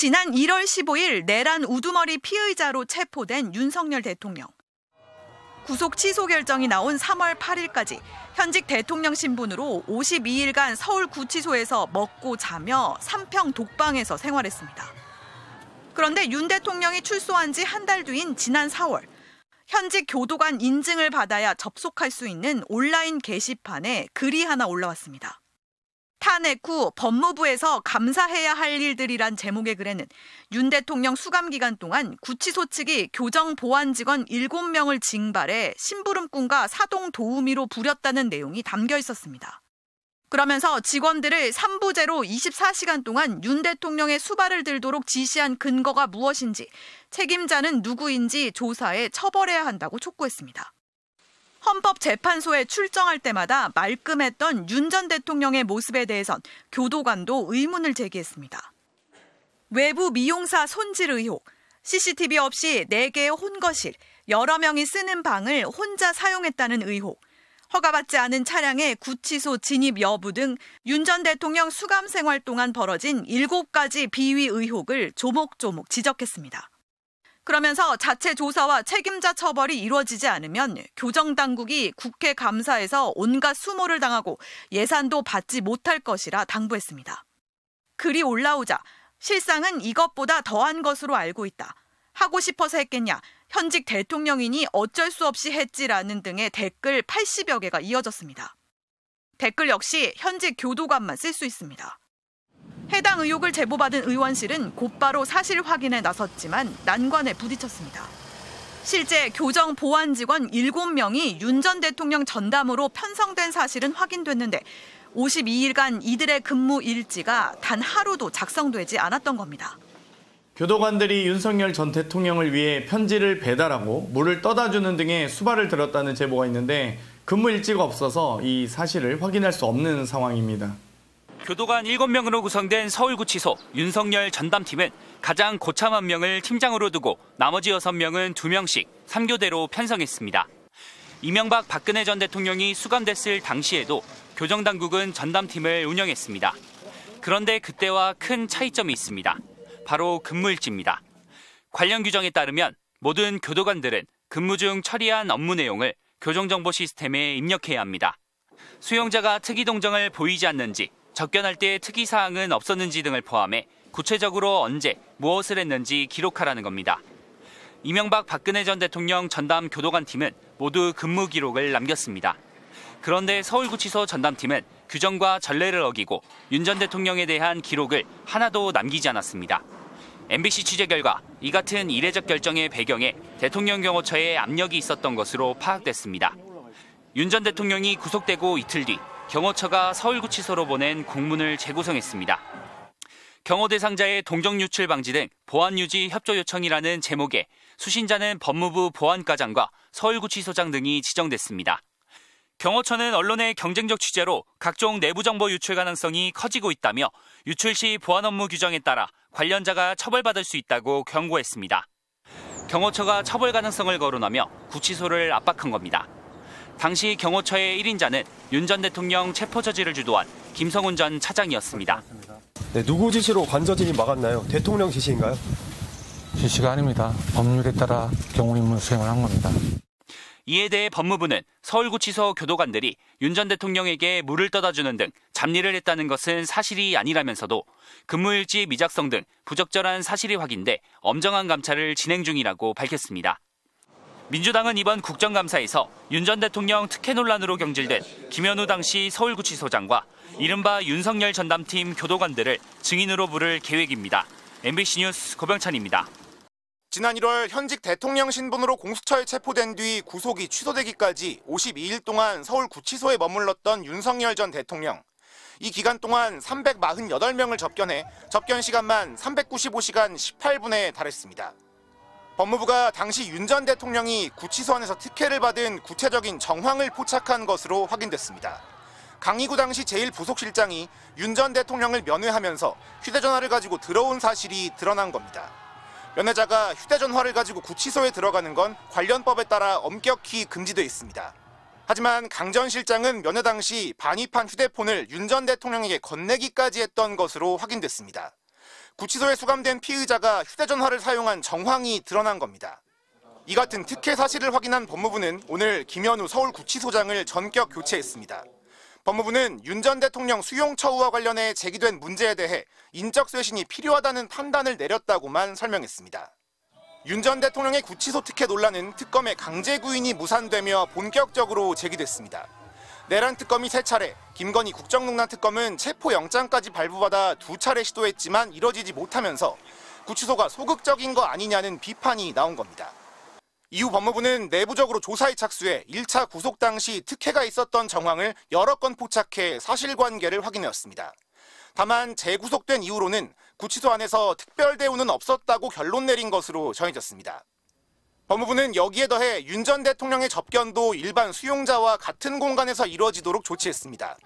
지난 1월 15일 내란 우두머리 피의자로 체포된 윤석열 대통령. 구속 취소 결정이 나온 3월 8일까지 현직 대통령 신분으로 52일간 서울구치소에서 먹고 자며 3평 독방에서 생활했습니다. 그런데 윤 대통령이 출소한 지 한 달 뒤인 지난 4월, 현직 교도관 인증을 받아야 접속할 수 있는 온라인 게시판에 글이 하나 올라왔습니다. 탄핵 후 법무부에서 감사해야 할 일들이란 제목의 글에는 윤 대통령 수감 기간 동안 구치소 측이 교정 보안 직원 7명을 징발해 심부름꾼과 사동 도우미로 부렸다는 내용이 담겨 있었습니다. 그러면서 직원들을 3부제로 24시간 동안 윤 대통령의 수발을 들도록 지시한 근거가 무엇인지, 책임자는 누구인지 조사해 처벌해야 한다고 촉구했습니다. 헌법재판소에 출정할 때마다 말끔했던 윤 전 대통령의 모습에 대해선 교도관도 의문을 제기했습니다. 외부 미용사 손질 의혹, CCTV 없이 4개의 혼거실, 여러 명이 쓰는 방을 혼자 사용했다는 의혹, 허가받지 않은 차량의 구치소 진입 여부 등 윤 전 대통령 수감 생활 동안 벌어진 7가지 비위 의혹을 조목조목 지적했습니다. 그러면서 자체 조사와 책임자 처벌이 이루어지지 않으면 교정당국이 국회 감사에서 온갖 수모를 당하고 예산도 받지 못할 것이라 당부했습니다. 글이 올라오자 실상은 이것보다 더한 것으로 알고 있다. 하고 싶어서 했겠냐. 현직 대통령이니 어쩔 수 없이 했지라는 등의 댓글 80여 개가 이어졌습니다. 댓글 역시 현직 교도관만 쓸 수 있습니다. 해당 의혹을 제보받은 의원실은 곧바로 사실 확인에 나섰지만 난관에 부딪혔습니다. 실제 교정 보안 직원 7명이 윤 전 대통령 전담으로 편성된 사실은 확인됐는데 52일간 이들의 근무 일지가 단 하루도 작성되지 않았던 겁니다. 교도관들이 윤석열 전 대통령을 위해 편지를 배달하고 물을 떠다주는 등의 수발을 들었다는 제보가 있는데 근무 일지가 없어서 이 사실을 확인할 수 없는 상황입니다. 교도관 7명으로 구성된 서울구치소 윤석열 전담팀은 가장 고참한 명을 팀장으로 두고 나머지 6명은 2명씩 3교대로 편성했습니다. 이명박 박근혜 전 대통령이 수감됐을 당시에도 교정당국은 전담팀을 운영했습니다. 그런데 그때와 큰 차이점이 있습니다. 바로 근무일지입니다. 관련 규정에 따르면 모든 교도관들은 근무 중 처리한 업무 내용을 교정정보 시스템에 입력해야 합니다. 수용자가 특이동정을 보이지 않는지, 접견할 때 특이사항은 없었는지 등을 포함해 구체적으로 언제 무엇을 했는지 기록하라는 겁니다. 이명박 박근혜 전 대통령 전담 교도관팀은 모두 근무 기록을 남겼습니다. 그런데 서울구치소 전담팀은 규정과 전례를 어기고 윤 전 대통령에 대한 기록을 하나도 남기지 않았습니다. MBC 취재 결과 이 같은 이례적 결정의 배경에 대통령 경호처에 압력이 있었던 것으로 파악됐습니다. 윤 전 대통령이 구속되고 이틀 뒤 경호처가 서울구치소로 보낸 공문을 재구성했습니다. 경호 대상자의 동정 유출 방지 등 보안 유지 협조 요청이라는 제목에 수신자는 법무부 보안과장과 서울구치소장 등이 지정됐습니다. 경호처는 언론의 경쟁적 취재로 각종 내부 정보 유출 가능성이 커지고 있다며 유출 시 보안 업무 규정에 따라 관련자가 처벌받을 수 있다고 경고했습니다. 경호처가 처벌 가능성을 거론하며 구치소를 압박한 겁니다. 당시 경호처의 1인자는 윤 전 대통령 체포 저지를 주도한 김성훈 전 차장이었습니다. 네, 누구 지시로 관저진이 막았나요? 대통령 지시인가요? 지시가 아닙니다. 법률에 따라 경호 임무 수행을 한 겁니다. 이에 대해 법무부는 서울구치소 교도관들이 윤 전 대통령에게 물을 떠다주는 등 잡일을 했다는 것은 사실이 아니라면서도 근무일지 미작성 등 부적절한 사실이 확인돼 엄정한 감찰을 진행 중이라고 밝혔습니다. 민주당은 이번 국정감사에서 윤 전 대통령 특혜 논란으로 경질된 김현우 당시 서울구치소장과 이른바 윤석열 전담팀 교도관들을 증인으로 부를 계획입니다. MBC 뉴스 고병찬입니다. 지난 1월 현직 대통령 신분으로 공수처에 체포된 뒤 구속이 취소되기까지 52일 동안 서울구치소에 머물렀던 윤석열 전 대통령. 이 기간 동안 348명을 접견해 접견 시간만 395시간 18분에 달했습니다. 법무부가 당시 윤 전 대통령이 구치소 안에서 특혜를 받은 구체적인 정황을 포착한 것으로 확인됐습니다. 강희구 당시 제1부속실장이 윤 전 대통령을 면회하면서 휴대전화를 가지고 들어온 사실이 드러난 겁니다. 면회자가 휴대전화를 가지고 구치소에 들어가는 건 관련법에 따라 엄격히 금지돼 있습니다. 하지만 강 전 실장은 면회 당시 반입한 휴대폰을 윤 전 대통령에게 건네기까지 했던 것으로 확인됐습니다. 구치소에 수감된 피의자가 휴대전화를 사용한 정황이 드러난 겁니다. 이 같은 특혜 사실을 확인한 법무부는 오늘 김현우 서울구치소장을 전격 교체했습니다. 법무부는 윤 전 대통령 수용 처우와 관련해 제기된 문제에 대해 인적 쇄신이 필요하다는 판단을 내렸다고만 설명했습니다. 윤 전 대통령의 구치소 특혜 논란은 특검의 강제 구인이 무산되며 본격적으로 제기됐습니다. 내란 특검이 3차례, 김건희 국정농단 특검은 체포영장까지 발부받아 2차례 시도했지만 이뤄지지 못하면서 구치소가 소극적인 거 아니냐는 비판이 나온 겁니다. 이후 법무부는 내부적으로 조사에 착수해 1차 구속 당시 특혜가 있었던 정황을 여러 건 포착해 사실관계를 확인해왔습니다. 다만 재구속된 이후로는 구치소 안에서 특별 대우는 없었다고 결론 내린 것으로 전해졌습니다. 법무부는 여기에 더해 윤 전 대통령의 접견도 일반 수용자와 같은 공간에서 이루어지도록 조치했습니다.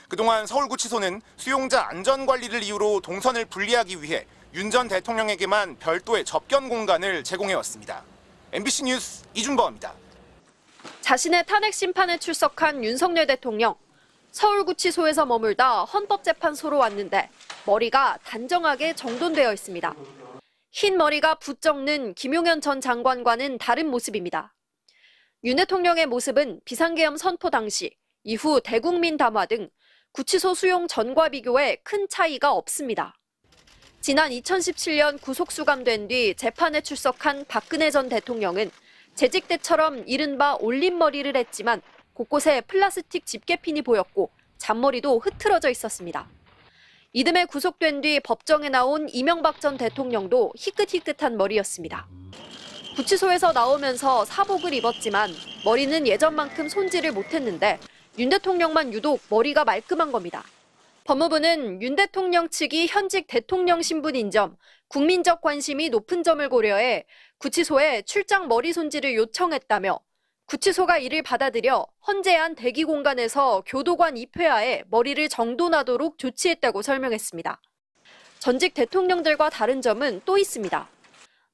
그동안 서울구치소는 수용자 안전관리를 이유로 동선을 분리하기 위해 윤 전 대통령에게만 별도의 접견 공간을 제공해왔습니다. MBC 뉴스 이준범입니다. 자신의 탄핵 심판에 출석한 윤석열 대통령. 서울구치소에서 머물다 헌법재판소로 왔는데 머리가 단정하게 정돈되어 있습니다. 흰 머리가 부쩍는 김용현 전 장관과는 다른 모습입니다. 윤 대통령의 모습은 비상계엄 선포 당시, 이후 대국민 담화 등 구치소 수용 전과 비교해 큰 차이가 없습니다. 지난 2017년 구속 수감된 뒤 재판에 출석한 박근혜 전 대통령은 재직 때처럼 이른바 올림머리를 했지만 곳곳에 플라스틱 집게핀이 보였고 잔머리도 흐트러져 있었습니다. 이듬해 구속된 뒤 법정에 나온 이명박 전 대통령도 희끗희끗한 머리였습니다. 구치소에서 나오면서 사복을 입었지만 머리는 예전만큼 손질을 못했는데 윤 대통령만 유독 머리가 말끔한 겁니다. 법무부는 윤 대통령 측이 현직 대통령 신분인 점, 국민적 관심이 높은 점을 고려해 구치소에 출장 머리 손질을 요청했다며 구치소가 이를 받아들여 헌재안 대기 공간에서 교도관 입회하에 머리를 정돈하도록 조치했다고 설명했습니다. 전직 대통령들과 다른 점은 또 있습니다.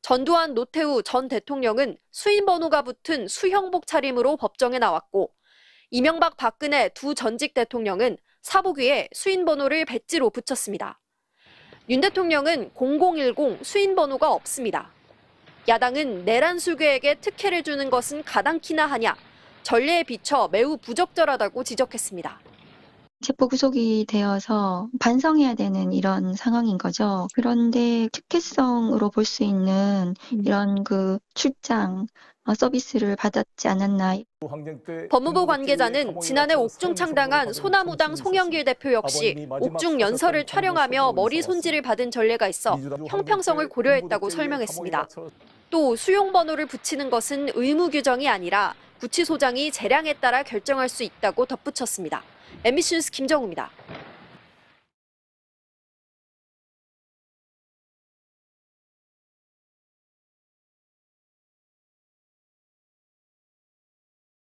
전두환, 노태우 전 대통령은 수인 번호가 붙은 수형복 차림으로 법정에 나왔고 이명박, 박근혜 두 전직 대통령은 사복 위에 수인 번호를 배지로 붙였습니다. 윤 대통령은 0010 수인 번호가 없습니다. 야당은 내란 수괴에게 특혜를 주는 것은 가당키나 하냐, 전례에 비춰 매우 부적절하다고 지적했습니다. 체포 구속이 되어서 반성해야 되는 이런 상황인 거죠. 그런데 특혜성으로 볼 수 있는 이런 출장 서비스를 받았지 않았나. 법무부 관계자는 지난해 옥중 창당한 소나무당 송영길 대표 역시 옥중 연설을 촬영하며 머리 손질을 받은 전례가 있어 형평성을 고려했다고 설명했습니다. 또 수용 번호를 붙이는 것은 의무 규정이 아니라 구치소장이 재량에 따라 결정할 수 있다고 덧붙였습니다. MBC 뉴스 김정우입니다.